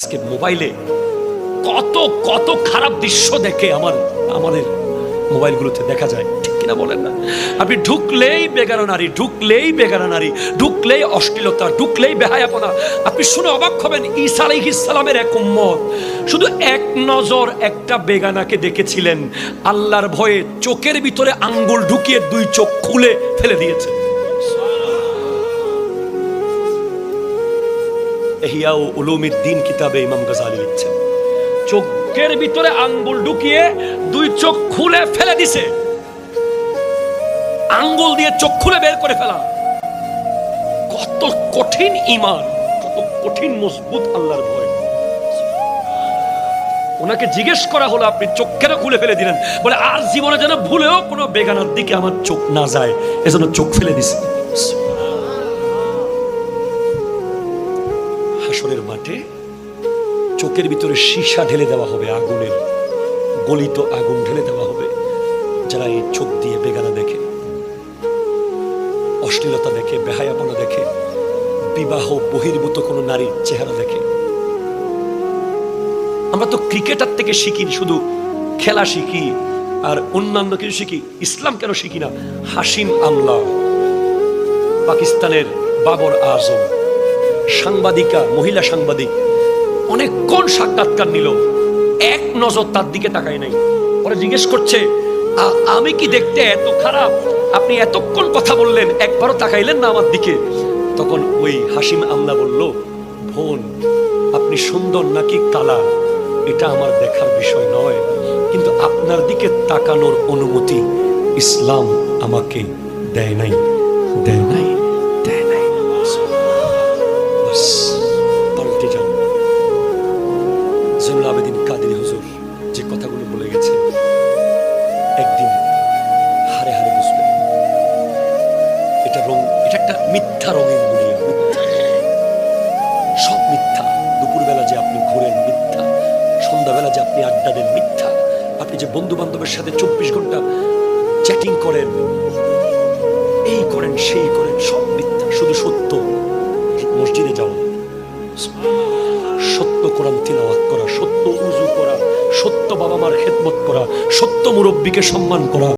আজকে মোবাইলে কত কত খারাপ দৃশ্য দেখে আমাদের মোবাইলগুলোতে দেখা যায়, ঠিক কিনা বলেন না? আপনি ঢুকলেই বেগানা নারী, ঢুকলেই বেগানা নারী, ঢুকলেই অশ্লীলতা, ঢুকলেই বেহায়াপনা। আপনি শুনে অবাক হবেন, ঈসা আলাইহিস সালামের এক উম্মত শুধু এক নজর একটা বেগানাকে দেখেছিলেন, আল্লাহর ভয়ে চোখের ভিতরে আঙ্গুল ঢুকিয়ে দুই চোখ খুলে ফেলে দিয়েছে। ইহয়া উলুমিদ্দিন কিতাবে ইমাম গাজালি লিখছেন, চোখের ভিতরে আঙ্গুল ঢুকিয়ে দুই চোখ খুলে ফেলে দিছে। আঙ্গুল দিয়ে চোখ খুলে বের করে ফেলা, কত কঠিন ঈমান, কত কঠিন মজবুত আল্লাহর ভয়। ওনাকে জিজ্ঞেস করা হলো, আপনি চোখ কেন খুলে ফেলে দিলেন? বলে, আর জীবনে যেন ভুলেও কোনো বেগানার দিকে আমার চোখ না যায়, এজন্য চোখ ফেলে দিছে। হাসরের মাঠে চোখের ভিতরে সীসা ঢেলে দেওয়া হবে, আগুনের গলিত আগুন ঢেলে দেওয়া হবে। যারা এই চোখ দিয়ে বেগানা দেখে, অশ্লীলতা দেখে, বেহায়াপনা দেখে, বিবাহ বহির্ভূত কোনো নারীর চেহারা দেখে। আমরা তো ক্রিকেটার থেকে শিখি, শুধু খেলা শিখি আর অন্যান্য কিছু শিখি, ইসলাম কেন শিখি না? হাশিম আমলা, পাকিস্তানের বাবর আজম, সাংবাদিকা, মহিলা সাংবাদিক, অনেকক্ষণ সাক্ষাৎকার নিল, এক নজর তার দিকে তাকায় নাই। পরে জিজ্ঞেস করছে, আমি কি দেখতে এত খারাপ? আপনি এতক্ষণ কথা বললেন, একবারও তাকাইলেন না আমার দিকে? তখন ওই হাশিম আমলা বলল, বোন, আপনি সুন্দর নাকি কালা এটা আমার দেখার বিষয় নয়, কিন্তু আপনার দিকে তাকানোর অনুমতি ইসলাম আমাকে দেয় নাই, দেয় নাই, দেয় নাই। পাল্টে যান। জয়নুল আবেদিন কাদেরী হুজুর যে কথাগুলো বলে গেছে, একদিন হারে হারে বুঝবেন এটা একটা মিথ্যা রঙের দুনিয়া, সব মিথ্যা। দুপুরবেলা যে আপনি ঘুরেন মিথ্যা, সন্ধ্যাবেলা যে আপনি আড্ডা দেন মিথ্যা, আপনি যে বন্ধু বান্ধবের সাথে 24 ঘন্টা চ্যাটিং করেন, এই করেন সেই করেন, সব মিথ্যা। শুধু সত্য, মসজিদে যাওয়া, সত্য কোরআন তিলাওয়াত করা, সত্য উযু করা, সত্য বাবা মার খেদমত করা, সত্য মুরব্বীকে সম্মান করা।